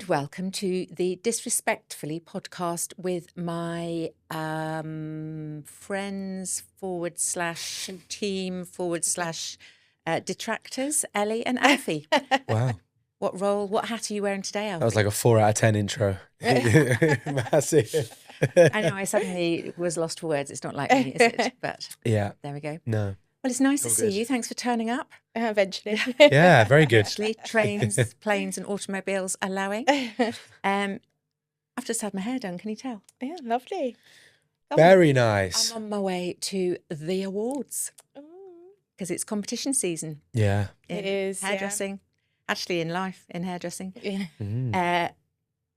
and welcome to the Disrespectfully podcast with my friends / team / detractors, Ellie and Alfie. Wow. What hat are you wearing today, Alfie? That was like a 4 out of 10 intro. Massive. I know, I suddenly was lost for words. It's not like me, is it? But yeah. There we go. No. Well, it's nice to All see good. you. Thanks for turning up. Eventually. Yeah, very good. Actually, trains, planes and automobiles allowing. I've just had my hair done, can you tell? Yeah, lovely. Very nice. I'm on my way to the awards because it's competition season. Yeah. It is. Hairdressing, actually in life, in hairdressing. Yeah. Mm.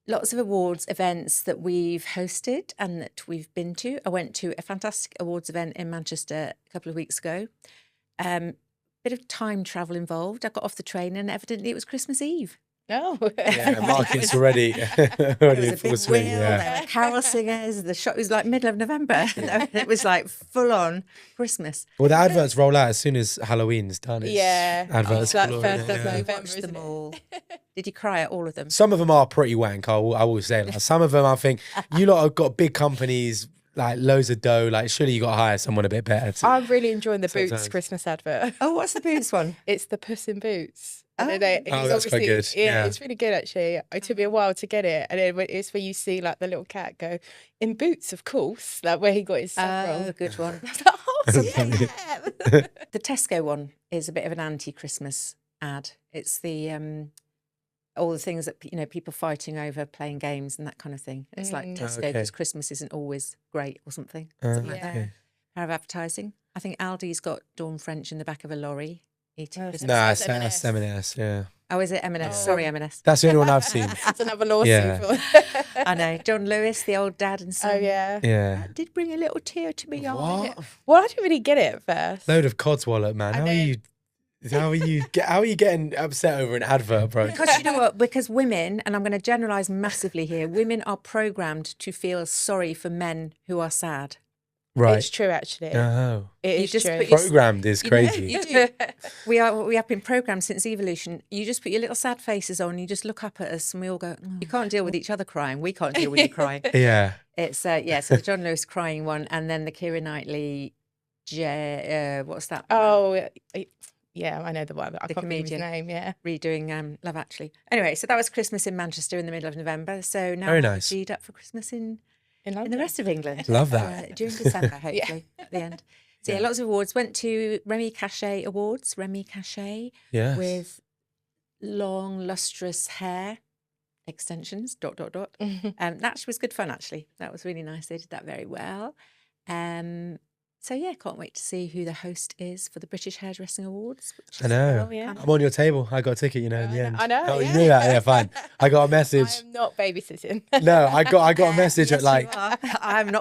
Lots of awards events that we've hosted and that we've been to. I went to a fantastic awards event in Manchester a couple of weeks ago. Bit of time travel involved. I got off the train and evidently it was Christmas Eve. Oh. Yeah, market's already There was in a full big swing. wheel, Yeah. there were carol singers. The shop was like middle of November. It was like full on Christmas. Well, the adverts roll out as soon as Halloween's done. It's Yeah. Adverts. It's like galore, first of yeah. November, Watched isn't them it? all. Did you cry at all of them? Some of them are pretty wank, I will say. Like, some of them, I think, you lot have got big companies, like loads of dough. Like, surely you got to hire someone a bit better. I'm really enjoying the Sometimes. Boots Christmas advert. Oh, what's the Boots one? It's the Puss in Boots. Oh. And then Oh, it's that's quite obviously- good. Yeah, Yeah. it's really good actually. It took me a while to get it, and then it's where you see like the little cat go in boots, of course, like where he got his stuff Oh, from. good one. I was like, oh, yeah. The Tesco one is a bit of an anti-Christmas ad. It's the all the things that people fighting over playing games and that kind of thing. It's like Tesco Okay. because Christmas isn't always great or something. Something like that. Yeah. Power of advertising. I think Aldi's got Dawn French in the back of a lorry eating Oh, Christmas. Nah, That's that's M&S, yeah. Oh, is it M&S? Oh. Sorry, M&S. That's the only one I've seen. That's another lawsuit. Yeah. For... I know. John Lewis, the old dad and son. Oh yeah. Yeah. That did bring a little tear to me. What? Well, I didn't really get it at first. Load of codswallop, man. I How know. are you getting upset over an advert, bro? Because you know what? Because women, and I'm going to generalise massively here, women are programmed to feel sorry for men who are sad. Right. It's true, actually. Oh. It You is just true. put your- Programmed is crazy. You do. We have been programmed since evolution. You just put your little sad faces on. You just look up at us, and we all go. "Oh." You can't deal with each other crying. We can't deal with you crying. Yeah. It's So the John Lewis crying one, and then the Keira Knightley. What's that? Oh, yeah, I know the one. I The can't remember his comedian. name. Yeah. Redoing Love Actually. Anyway, so that was Christmas in Manchester in the middle of November. So now Very we're nice. G'd up for Christmas in In the London. rest of England. Love that. During December, hopefully, at the end. So yeah, lots of awards. Went to Remy Cachet Awards, Remy Cachet, Yes. with long, lustrous hair extensions, ... That was good fun, actually. That was really nice. They did that very well. So yeah, can't wait to see who the host is for the British Hairdressing Awards. Which I is know. Oh, yeah. I'm on your table. I got a ticket, in the end. I know, Oh, yeah. you knew that? Yeah, fine. I got a message. I am not babysitting. No, I got a message Yes, at like. you are. I'm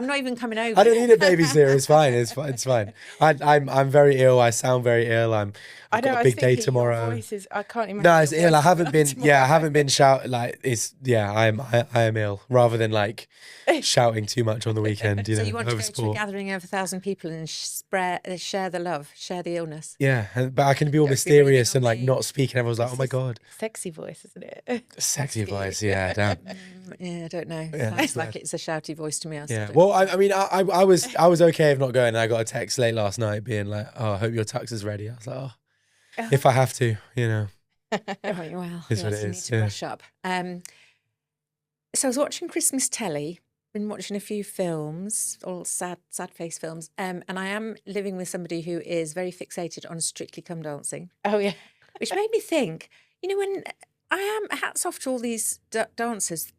not even coming over. I don't need a babysitter. It's fine. It's fine. I'm very ill. I sound very ill. I've I know. got I a was big day thinking, tomorrow. Your voice is, I can't imagine. No, it's your ill. I voice haven't been. tomorrow. Yeah, I haven't been shout like it's. Yeah, I am ill. Rather than like shouting too much on the weekend. So you want to over go to a sport. gathering of 1,000 people and share the love, share the illness. Yeah, but I can be all Gotta be mysterious really and like naughty. not speaking. Everyone's like, "Oh my god, Sexy voice, isn't it? sexy voice." Yeah, damn. Yeah, I don't know. Yeah, Sounds that's like bad. it's a shouty voice to me. I still Yeah. don't Well, I mean, I was okay of not going. And I got a text late last night being like, "Oh, I hope your tux is ready." I was like, "Oh, if I have to, Right, well, Is what yes, it you is, need to yeah. brush up. So I was watching Christmas telly, been watching a few films, all sad face films, and I am living with somebody who is very fixated on Strictly Come Dancing, Oh yeah. which made me think, when I am, hats off to all these dancers,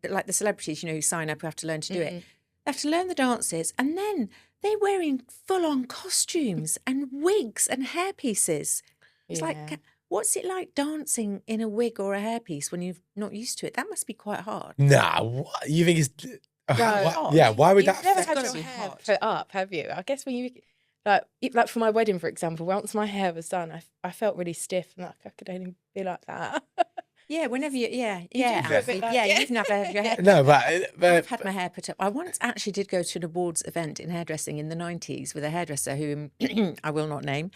like the celebrities, who sign up, who have to learn to do it. They have to learn the dances, and then they're wearing full-on costumes and wigs and hairpieces. It's Yeah. like, what's it like dancing in a wig or a hairpiece when you're not used to it? That must be quite hard. Nah, what? You think it's? No. Yeah, why would You've that? never affect- had gotta your be hair hot. put up, have you? I guess when you like for my wedding, for example, once my hair was done, I felt really stiff and like I could only be like that. Yeah, whenever you, yeah, do feel a bit Alfie, like- yeah, yeah. you've never had your hair. No, I've but had my hair put up. I once actually did go to an awards event in hairdressing in the 90s with a hairdresser who I will not name,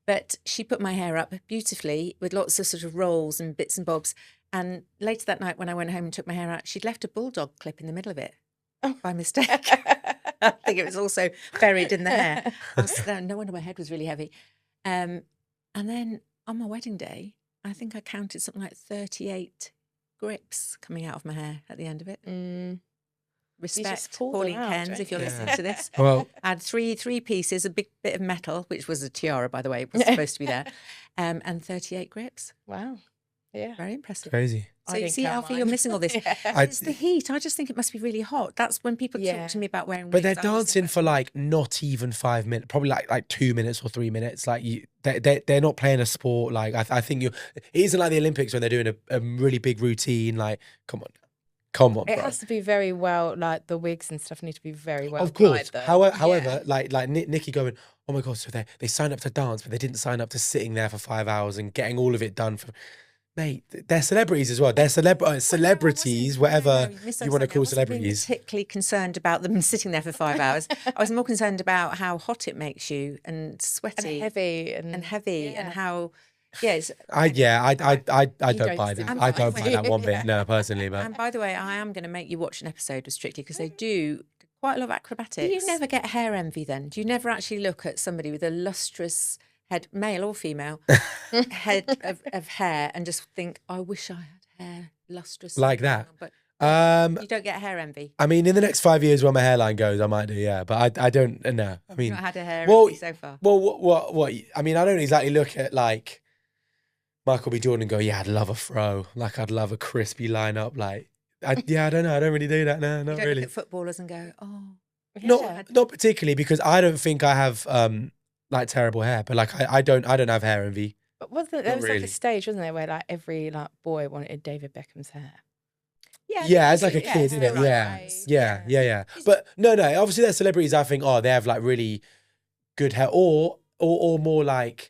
but she put my hair up beautifully with lots of sort of rolls and bits and bobs. And later that night, when I went home and took my hair out, she'd left a bulldog clip in the middle of it Oh. by mistake. I think it was also buried in the hair. No wonder my head was really heavy. And then on my wedding day, I think I counted something like 38 grips coming out of my hair at the end of it. Respect, pull them Pauline out, Cairns, don't if you're you? listening to this. Well, I had three pieces, a big bit of metal, which was a tiara, by the way, it was supposed to be there, and 38 grips. Wow. Yeah. Very impressive. crazy. So I you didn't see, count Alfie, mine. you're missing all this. Yeah. It's the heat. I just think it must be really hot. That's when people Yeah. talk to me about wearing But they're wigs, I always think dancing for like not even 5 minutes, probably like 2 minutes or 3 minutes. Like they're not playing a sport. Like I think it isn't like the Olympics when they're doing a really big routine. Like come on, It bro. has to be very well, like the wigs and stuff need to be very well Of course. applied, though. However, like Nikki going, oh my God, so they signed up to dance, but they didn't sign up to sitting there for 5 hours and getting all of it done for. Mate, they're celebrities as well. They're celebrities, whatever you want to call I celebrities. wasn't particularly concerned about them sitting there for 5 hours. I was more concerned about how hot it makes you and sweaty and heavy and yeah. how. Yes. I don't don't buy see that. the I don't point. buy that one bit. No, personally, but And by the way, I am going to make you watch an episode of Strictly because they do quite a lot of acrobatics. Do you never get hair envy then? Do you never actually look at somebody with a lustrous head, male or female, head of hair and just think, I wish I had hair lustrous like that. But Um, you don't get hair envy. I mean, in the next 5 years, where my hairline goes, I might do, yeah. But I don't know. I mean, You've not had a hair well, envy so far. well, what? I mean, I don't exactly look at like Michael B. Jordan and go, yeah, I'd love a fro. Like, I'd love a crispy lineup. Like, I don't know. I don't really do that. No, You not don't really. look at footballers and go, oh. Not particularly, because I don't think I have like terrible hair. But like, I don't have hair envy. But wasn't there Not was like really. a stage, wasn't there, where like every like boy wanted David Beckham's hair? Yeah, as like a kid, isn't it? right, Yeah. right. Yeah. But no. Obviously, there's celebrities I think, oh, they have like really good hair, or more like,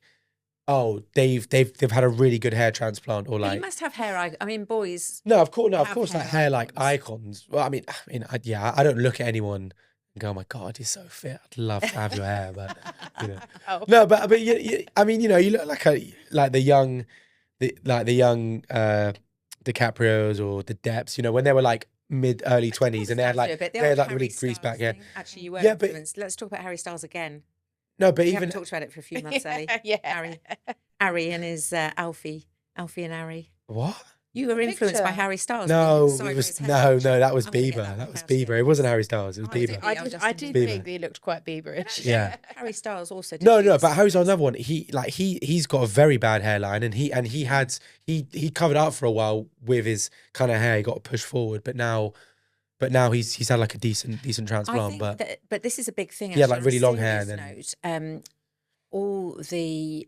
oh, they've had a really good hair transplant, or But like. you must have hair. I mean, boys. No, of course, have like hair hair like icons. icons. Well, I mean, I don't look at anyone and go, oh my God, you're so fit. I'd love to have your hair, but you know. Oh. No, but I mean, you look like the young DiCaprios or the Depps, when they were like early 20s and they had like really greased back hair. Actually, you were Yeah, but- influenced. Let's talk about Harry Styles again. No, but We even haven't talked about it for a few months, Ellie. Yeah. Harry and his Alfie and Harry. what? You were influenced by picture. Harry Styles. No, with your it was sideways hair. that was I'm gonna get Bieber. that That one was out again. Bieber. It wasn't Harry Styles. It was Oh, was Bieber. it? I Yeah, did Justin think Bieber. he looked quite Bieberish. Yeah. Harry Styles also did. No, this. but Harry Styles another one. He's got a very bad hairline, and he covered up for a while with his kind of hair. He got pushed forward, but now he's had like a decent I transplant. think but this is a big thing. He had, actually, like, on a really long hair serious note, all the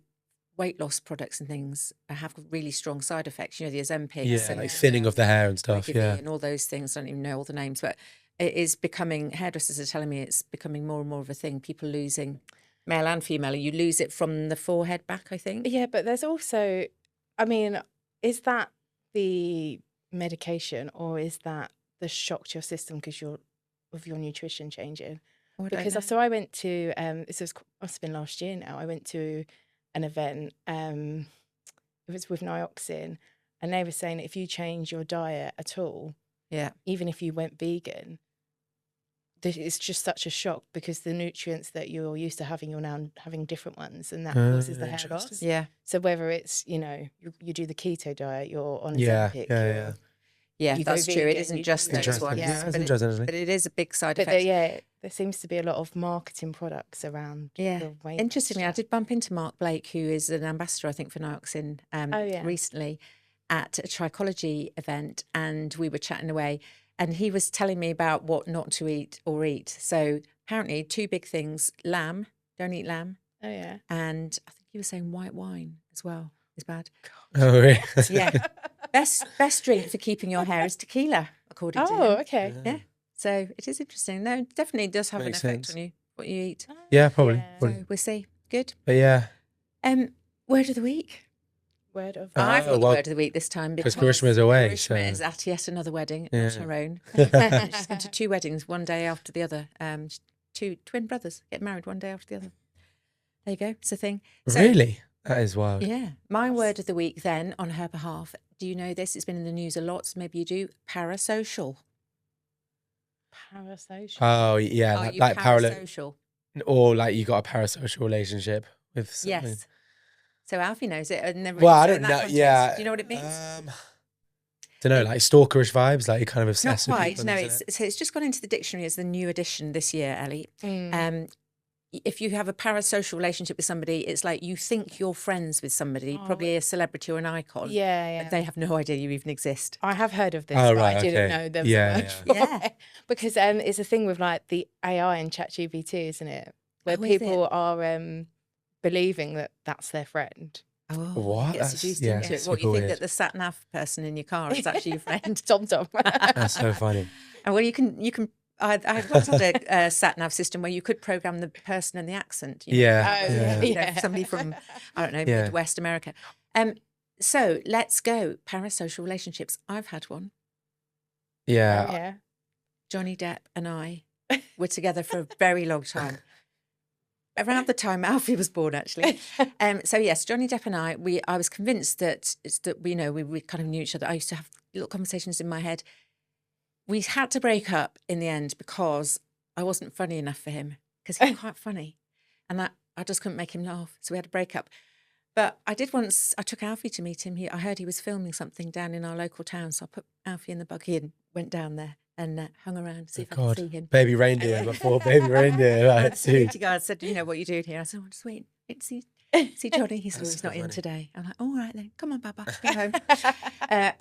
weight loss products and things have really strong side effects. The Ozempic, yeah, like thinning of the hair and stuff. Wegovy Yeah, and all those things. I don't even know all the names, but it is becoming. Hairdressers are telling me it's becoming more and more of a thing. People losing, male and female. You lose it from the forehead back, I think. Yeah, but there's also, I mean, is that the medication or is that the shock to your system because of your nutrition changing? Oh, I don't Because know. so I went to must have been last year now. I went to an event. It was with Nioxin, and they were saying that if you change your diet at all, Yeah. even if you went vegan, it's just such a shock because the nutrients that you're used to having, you're now having different ones, and that causes the hair loss. interesting. Yeah. So whether it's you do the keto diet, you're on Yeah, Ozempic, yeah. Yeah, You go that's true. It vegan, isn't you- just those Interesting. ones. Yeah, that's but interesting. Isn't but it? it is a big side But effect. there seems to be a lot of marketing products around. Yeah. the weight Interestingly, I loss did bump into Mark Blake, who is an ambassador, I think, for Nioxin, yeah. recently at a trichology event, and we were chatting away, and he was telling me about what not to eat or eat. So apparently, two big things: lamb, don't eat lamb, stuff. Oh yeah. and I think he was saying white wine as well is bad. Oh, really? Yeah, best drink for keeping your hair is tequila, according to Oh, him. okay. Yeah. So it is interesting. No, it definitely does have Makes an effect sense. on you, what you eat. Yeah, probably. Yeah. So we'll see. Good. But yeah, Word of the week. Word of I've got the well, word of the week this time because Karishma's away, Karishma so- is at yet another wedding, Yeah. not her own. She's gone to two weddings, one day after the other. Two twin brothers get married one day after the other. There you go. It's a thing. So, really, that is wild. Yeah. My word of the week then, on her behalf, do you know this? It's been in the news a lot, so maybe you do. Parasocial. Parasocial. Oh yeah, Are you like parasocial? or like you got a parasocial relationship with something. Yes. So Alfie knows it. And Well, I so don't in that know. context, Yeah. do you know what it means? Don't know, like stalkerish vibes, like you're kind of Not obsessed with quite. people. No, isn't it? it's just gone into the dictionary as the new edition this year, Ellie. Mm. If you have a parasocial relationship with somebody, it's like you think you're friends with somebody, probably a celebrity or an icon. Yeah. But they have no idea you even exist. I have heard of this, Oh, but right, I didn't okay. know there was Yeah, a word yeah. for Yeah. it. Because it's a thing with like the AI and ChatGPT, isn't it? Where Oh, is people it? are believing that that's their friend. Oh, What? you get That's- seduced yeah, into it. super What, you think weird. that the sat nav person in your car is actually your friend? Tom Tom. That's so funny. And well, you can. I once had a sat nav system where you could program the person and the accent. You know, Yeah, Oh, yeah. you know, somebody from I don't know Yeah. Midwest America. So let's go parasocial relationships. I've had one. Yeah. Yeah. Johnny Depp and I were together for a very long time. Around the time Alfie was born, actually. So yes, Johnny Depp and I was convinced that we kind of knew each other. I used to have little conversations in my head. We had to break up in the end because I wasn't funny enough for him, because he was quite funny, and that I just couldn't make him laugh. So we had to break up. But I took Alfie to meet him. I heard he was filming something down in our local town, so I put Alfie in the buggy and went down there and hung around to see if I could see him. Baby reindeer before baby reindeer. Like, Security guard said, "You know what you doing here?" I said, "I'm just waiting to see Johnny." He said, "Oh, he's not in today." I'm like, "All right then, come on, Baba, go home."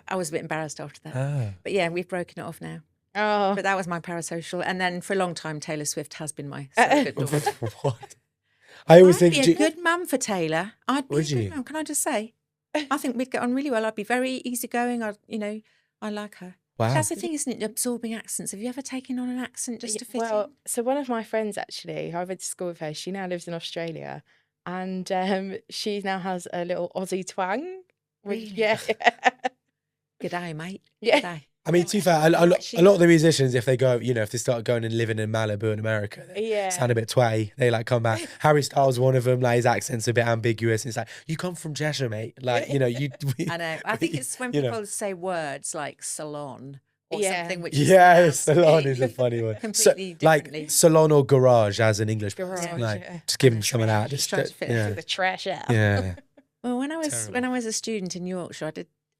I was a bit embarrassed after that, Ah. but yeah, we've broken it off now. Oh. But that was my parasocial, and then for a long time, Taylor Swift has been my surrogate daughter. What? I always I'd think. be a good mum for Taylor. I'd be a Would good you? mum. Can I just say? I think we'd get on really well. I'd be very easygoing. I like her. Wow. That's the thing, isn't it? Absorbing accents. Have you ever taken on an accent just to fit in? So one of my friends actually, I went to school with her. She now lives in Australia, and she now has a little Aussie twang. Which, Really? yeah. Good day, mate. Yeah. Good day. I mean, to be fair, a lot of the musicians, if they go, if they start going and living in Malibu in America, they Yeah. sound a bit twatty. They like come back. Harry Styles, one of them, like his accent's a bit ambiguous. It's like, you come from Cheshire, mate. Like, I know. I think it's when people say words like salon or Yeah. something which is Yeah, pronounced salon is a funny one. completely differently. Like salon or garage as an English Garage, person. Like, yeah. just give them some of that. Just trying to fit yeah. Took the trash out. Yeah. Well, when I Terrible. was a student in Yorkshire,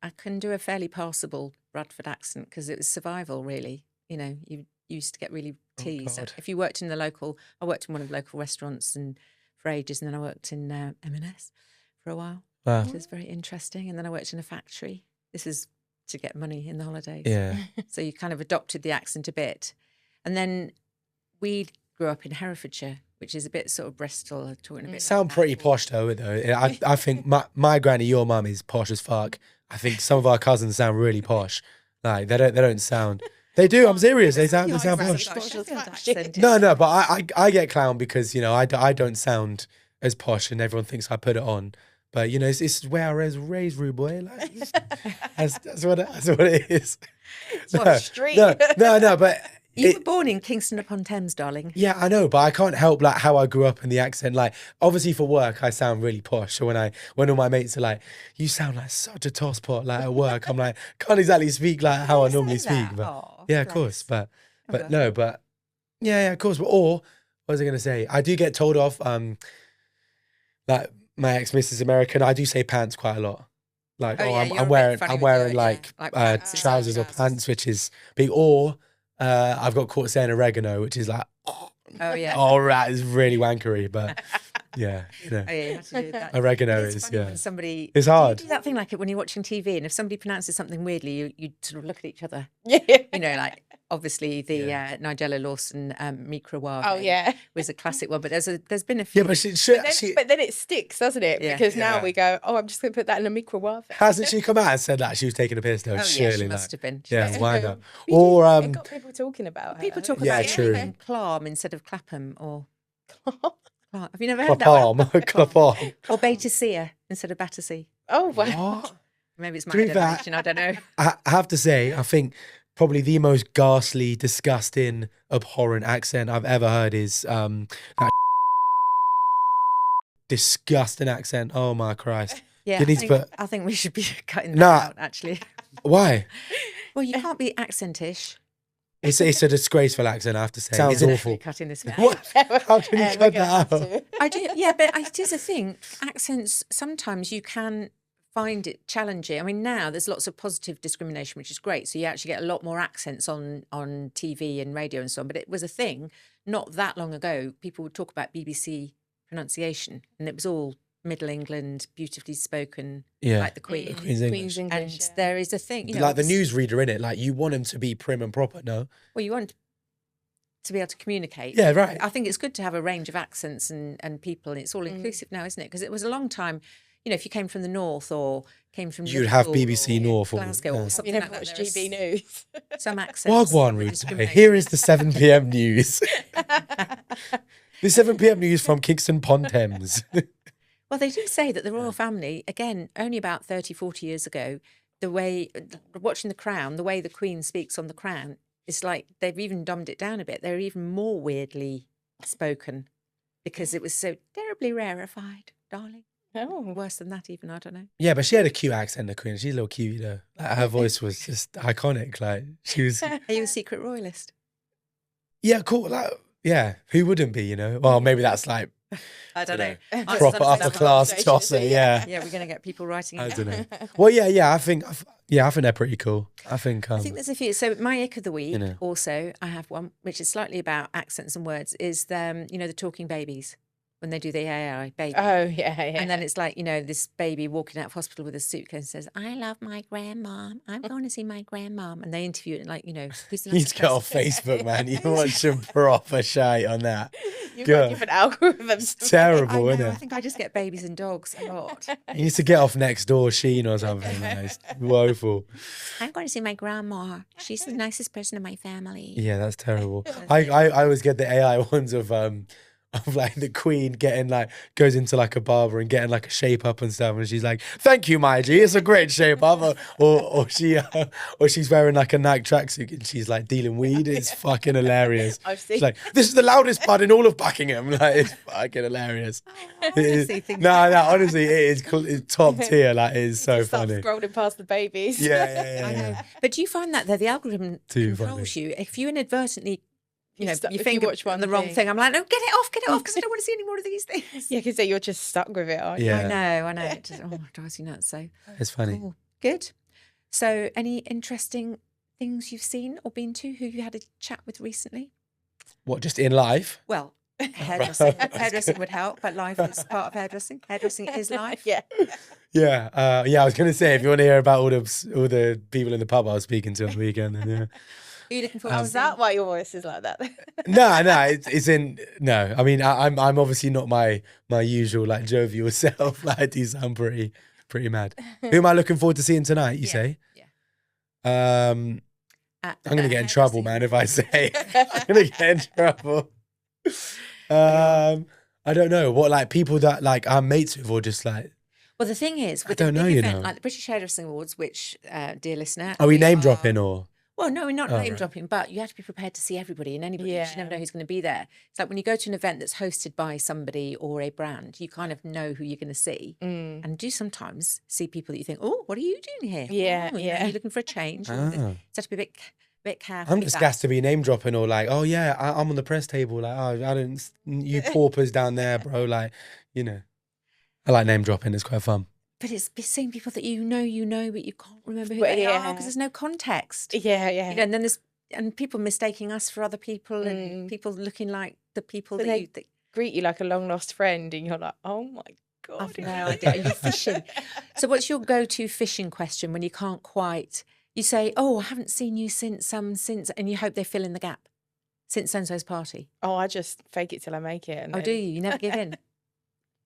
I can do a fairly passable Bradford accent because it was survival, really. You used to get really teased. God. If you worked in I worked in one of the local restaurants and for ages, and then I worked in M&S for a while, Wow. which was very interesting. And then I worked in a factory. This is to get money in the holidays. Yeah. So you kind of adopted the accent a bit. And then we grew up in Herefordshire, which is a bit sort of Bristol, talking a bit. Sound like pretty that. posh though. I think my granny, your mum, is posh as fuck. I think some of our cousins sound really posh. Like they don't sound. They do. I'm serious. They sound posh. Sheffield accent. No, but I get clowned because I don't sound as posh, and everyone thinks I put it on. But it's where I was raised, rude boy. Like that's what it is. What street? No, but. You were born in Kingston upon Thames, darling. Yeah, I know, but I can't help like how I grew up and the accent. Like, obviously for work, I sound really posh. So when all my mates are like, "You sound like such a tosspot," like at work, I'm like, can't exactly speak like how I normally speak. But Aw, yeah, of bless. course. But Okay. no, but yeah, of course. But or what was I gonna say? I do get told off. Like my ex Mrs. American, I do say pants quite a lot. Like, Oh, yeah, you're a I'm bit wearing funny I'm with wearing your- like, yeah, like pants inside trousers or trousers. pants, which is big. Or I've got caught saying oregano, which is like. Oh yeah. All right, it's really wankery, but yeah, Oh yeah, you have to do that. oregano It's is funny yeah. when somebody. It's Do hard. you do that thing like it when you're watching TV, and if somebody pronounces something weirdly, you sort of look at each other. Yeah. Like obviously the Nigella Lawson microwave. Oh yeah. was a classic one, but there's been a few. Yeah, but But then it sticks, doesn't it? Yeah. Because now Yeah. we go, I'm just going to put that in a microwave. hasn't she come out and said that she was taking a piss though? Oh yeah, Surely, she like, must have been. yeah, why not? We Or do- it got people talking about her. People talk Yeah, about true. Clam instead of Clapham or Clam. Have you never heard that one? Clapalm, clapalm. Or Battersea instead of Battersea. Oh wow. What? Maybe it's my To be fair, generation. I don't know. I have to say, I think probably the most ghastly, disgusting, abhorrent accent I've ever heard is that disgusting accent. Oh my Christ. Yeah, You need to put. I think we should be cutting that Nah. out, actually. Why? Well, you can't be accentish. It's a disgraceful accent, I have to say. Sounds Isn't it? awful. Cutting this out. What? How can you We're cut gonna that have out? to. I do, yeah, but it is a thing. Accents, sometimes you can find it challenging. I mean, now there's lots of positive discrimination, which is great. So you actually get a lot more accents on TV and radio and so on. But it was a thing not that long ago. People would talk about BBC pronunciation, and it was all Middle England, beautifully spoken, like the Queen. Queen's English. And English. there is a thing, you know, Like the it's- newsreader, innit? Like you want him to be prim and proper, no? Well, you want to be able to communicate. Yeah, right. I think it's good to have a range of accents and people, and it's all inclusive now, isn't it? Because it was a long time, you know, if you came from the north or came from You'd have Liverpool BBC or North or Glasgow yeah. or You something never like that. watched There is GB News. some accents. Wagwan, that Rude. discriminate. Here is the 7 p.m. news. The 7 p.m. news from Kingston upon Thames. Well, they do say that the royal family, again, only about 30, 40 years ago, the way, watching The Crown, the way the Queen speaks on The Crown, it's like they've even dumbed it down a bit. They're even more weirdly spoken because it was so terribly rarefied, darling. Oh, Worse than that even, I don't know. Yeah, but she had a cute accent, the Queen. She's a little cutie, though. Like, her voice was just iconic. Like, she was, Are you a secret royalist? yeah, cool. Like, yeah, who wouldn't be, you know? Well, maybe that's like I don't know. proper upper class conversation, tosser, yeah. Yeah, we're going to get people writing. I in. don't know. Well, yeah, I think they're pretty cool. I think, I think there's a few. So my ick of the week, You know. also, I have one, which is slightly about accents and words, is the talking babies when they do the AI baby. oh yeah, yeah. And then it's like, this baby walking out of hospital with a suitcase and says, I love my grandmom. I'm going to see my grandmom. And they interview it like, who's the you need nicest to get off person? Facebook, man. You watch some proper shite on that. You've God. got different algorithms. It's terrible, I know, isn't I it? think I just get babies and dogs a lot. You need to get off next door Sheen or something. Man. It's woeful. I'm going to see my grandma. She's the nicest person in my family. Yeah, that's terrible. I always get the AI ones of like the Queen getting like goes into like a barber and getting like a shape up and stuff, and she's like, "Thank you, my G, it's a great shape up," or she's wearing like a Nike tracksuit and she's like dealing weed. It's fucking hilarious. I've seen. She's like, "This is the loudest pud in all of Buckingham." Like, it's fucking hilarious. honestly think No, honestly, it's top tier. Like, it is so Start funny. scrolling past the babies. Yeah. I know. But do you find that though the algorithm Too controls you? If you inadvertently, If your you finger watch one on the wrong thing. thing, I'm like, no, get it off, because I don't want to see any more of these things. Yeah, because you're just stuck with it, aren't you? Yeah. I know. It just drives you nuts. So It's funny. cool. Good. So any interesting things you've seen or been to who you had a chat with recently? What, just in life? Well, hairdressing. Hairdressing would help, but life is part of hairdressing. Hairdressing is life. Yeah. Yeah, I was gonna say if you want to hear about all the people in the pub I was speaking to on the weekend, then yeah. Who are you looking for? Oh, is that why your voice is like that? No, it's in no. I mean, I'm obviously not my usual like jovial self. Like, I do sound pretty mad. Who am I looking forward to seeing tonight? You say? Yeah. I'm gonna get in trouble, man, if I say I'm gonna get in trouble. I don't know what, like, people that like I'm mates with, or just like. Well, the thing is, with I don't a know, big you event know. like the British Hairdressing Awards, which, dear listener, Are we name dropping or? Well, no, we're not Oh, name right. dropping, but you have to be prepared to see everybody and anybody. Yeah. You never know who's going to be there. It's like when you go to an event that's hosted by somebody or a brand, you kind of know who you're going to see, and do sometimes see people that you think, oh, what are you doing here? Yeah, Oh, yeah. You're looking for a change. Ah. You have to be a bit careful. I'm with just that. gassed to be name dropping, or like, oh yeah, I'm on the press table. Like, oh, I don't, you paupers down there, bro. Like, I like name dropping. It's quite fun. But it's seeing people that you know, but you can't remember who Well, they are yeah. because there's no context. Yeah. And then and people mistaking us for other people, and people looking like the people But that they you think. greet you like a long lost friend, and you're like, oh my God. I've no idea. Are you fishing? So what's your go-to fishing question when you can't quite, you say, oh, I haven't seen you since, and you hope they fill in the gap. Since so-and-so's party. Oh, I just fake it till I make it. And Oh, then... do you? You never give in?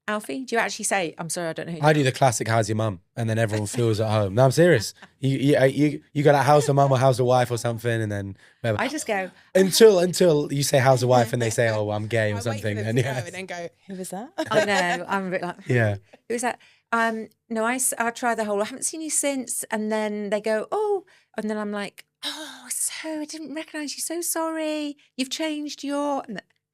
Alfie, do you actually say, I'm sorry, I don't know who you I do the classic "How's your mum?" and then everyone feels at home. No, I'm serious. You got that "How's the mum?" or "How's the wife?" or something, and then whatever. I just go, until you say "How's the wife?" and they say, "Oh, I'm gay" or I wait something. for them And to go yeah, and then go, who was that? I know, I'm a bit like, yeah. who's that? No, I try the whole, I haven't seen you since, and then they go, oh, and then I'm like, oh, so I didn't recognise you, so sorry. You've changed your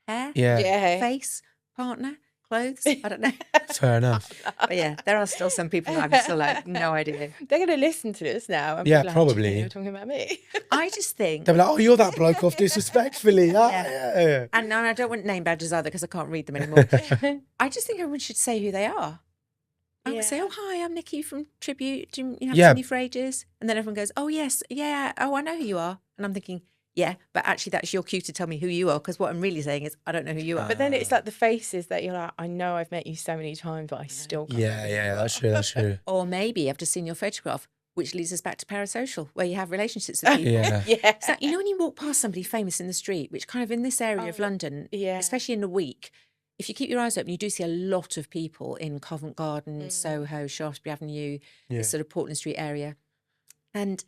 hair, Yeah. Yeah. face, partner. clothes. I don't know. Fair enough. But yeah, there are still some people that I'm still like, no idea. They're going to listen to this now. And Yeah, be like, probably. You're talking about me. I just think, They'll be like, oh, you're that bloke off disrespectfully. Ah, yeah. and I don't want name badges either because I can't read them anymore. I just think everyone should say who they are. I would say, oh, hi, I'm Nikki from Tribute. Do you have seen me for ages? And then everyone goes, oh, yes, yeah, oh, I know who you are. And I'm thinking, yeah, but actually that's your cue to tell me who you are, because what I'm really saying is I don't know who you are. But then it's like the faces that you're like, I know I've met you so many times, but I still can't. Yeah, that's true, that's true. Or maybe I've just seen your photograph, which leads us back to parasocial, where you have relationships with people. Yeah. Yeah. So, you know, when you walk past somebody famous in the street, which kind of in this area of London, especially in the week, if you keep your eyes open, you do see a lot of people in Covent Garden, Soho, Shaftesbury Avenue, this sort of Portland Street area. And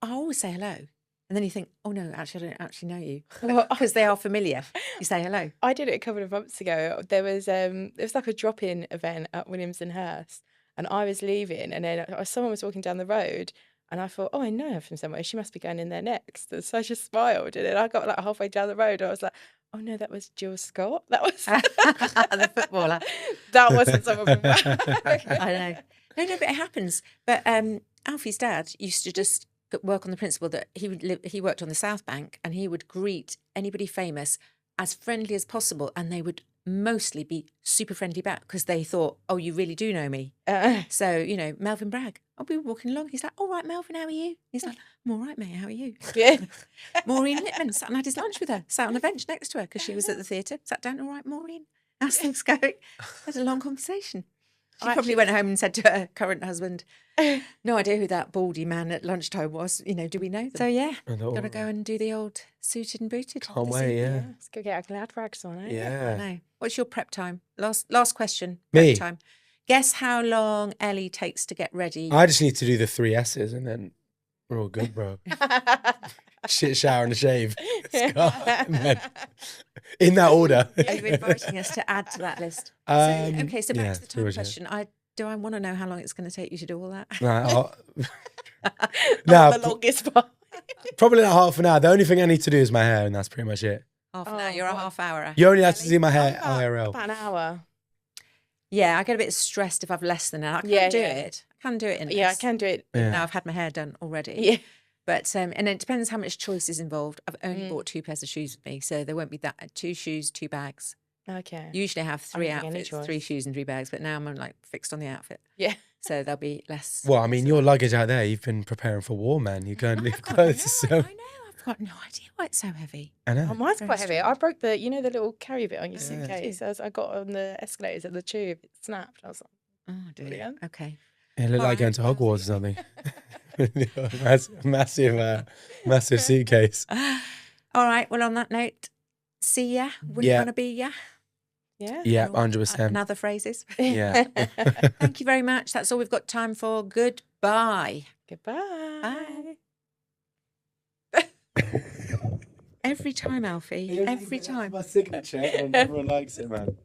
I always say hello. And then you think, oh, no, actually, I don't actually know you. Because they are familiar. You say hello. I did it a couple of months ago. There was like a drop-in event at Williams and Hurst, and I was leaving, and then someone was walking down the road, and I thought, oh, I know her from somewhere. She must be going in there next. And so I just smiled, and then I got like halfway down the road, and I was like, oh no, that was Jill Scott. That was the footballer. That wasn't someone from I know. No, but it happens. But Alfie's dad used to just work on the principle that he worked on the South Bank, and he would greet anybody famous as friendly as possible, and they would mostly be super friendly back because they thought, oh, you really do know me. So, you know, Melvin Bragg, I'll be walking along. He's like, all right, Melvin, how are you? He's like, I'm all right, mate, how are you? Yeah. Maureen Lipman sat and had his lunch with her, sat on a bench next to her because she was at the theatre, sat down, all right, Maureen, how's things going? Had a long conversation. She probably went home and said to her current husband, no idea who that baldy man at lunchtime was. You know, do we know them? So, yeah, got to go and do the old suited and booted. Can't wait, yeah. Let's go get our glad rags on, eh? Yeah. I know. What's your prep time? Last question. Me? Prep time. Guess how long Ellie takes to get ready. I just need to do the 3 S's and then we're all good, bro. Shit, shower and a shave. Let's go. And then, in that order. Are you inviting us to add to that list? So back to the time question. Do I want to know how long it's going to take you to do all that? The longest part. Probably like half an hour. The only thing I need to do is my hair, and that's pretty much it. Half an hour. You're a half hour. You only have to do my hair IRL. About an hour. Yeah, I get a bit stressed if I've less than an hour. I can do it. I can do it in less. Yeah, I can do it. Now I've had my hair done already. Yeah. But and it depends how much choice is involved. I've only bought 2 pairs of shoes with me, so there won't be that 2 shoes, 2 bags. Okay. Usually I have 3 outfits, 3 shoes and 3 bags, but now I'm like fixed on the outfit. Yeah. So there'll be less. Well, I mean, your luggage out there, you've been preparing for war, man. You go and leave clothes. I know. I've got no idea why it's so heavy. I know. Oh, mine's quite heavy. I broke the little carry bit on your suitcase. As I got on the escalators at the tube, it snapped. I was like, oh, dear. Okay. It looked like going to Hogwarts or something. massive suitcase. All right. Well, on that note, see ya. Wouldn't want to be ya. Yeah, 100%. And other phrases. Yeah. Thank you very much. That's all we've got time for. Goodbye. Goodbye. Bye. Every time, Alfie. Every time. My signature, and everyone likes it, man.